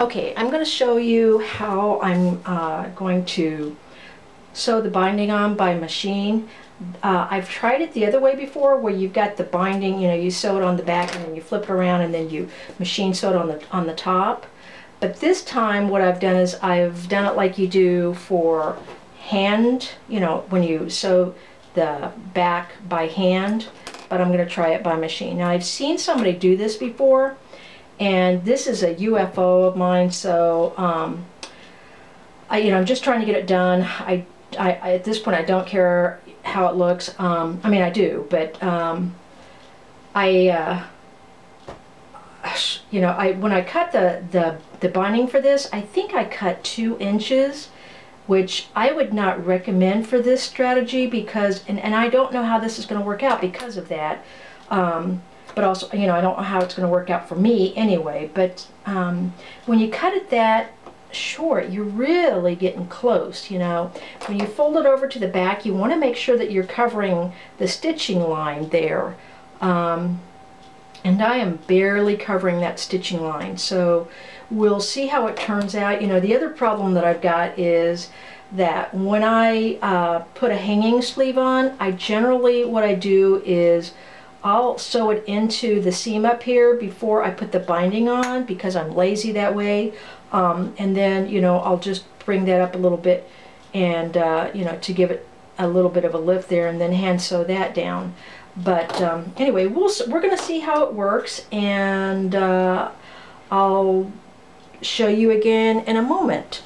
Okay, I'm going to show you how I'm going to sew the binding on by machine. I've tried it the other way before, where you've got the binding, you sew it on the back and then you flip it around and then you machine sew it on the top. But this time what I've done is I've done it like you do for hand, when you sew the back by hand, but I'm going to try it by machine. Now I've seen somebody do this before, and this is a UFO of mine, so I'm just trying to get it done. I at this point I don't care how it looks. I mean, I do, but when I cut the binding for this, I think I cut 2 inches, which I would not recommend for this strategy, because and I don't know how this is going to work out because of that. But also, I don't know how it's going to work out for me anyway. But when you cut it that short, you're really getting close, When you fold it over to the back, you want to make sure that you're covering the stitching line there. And I am barely covering that stitching line. So we'll see how it turns out. The other problem that I've got is that when I put a hanging sleeve on, what I do is I'll sew it into the seam up here before I put the binding on, because I'm lazy that way. And then, I'll just bring that up a little bit and, to give it a little bit of a lift there, and then hand sew that down. But anyway, we're going to see how it works, and I'll show you again in a moment.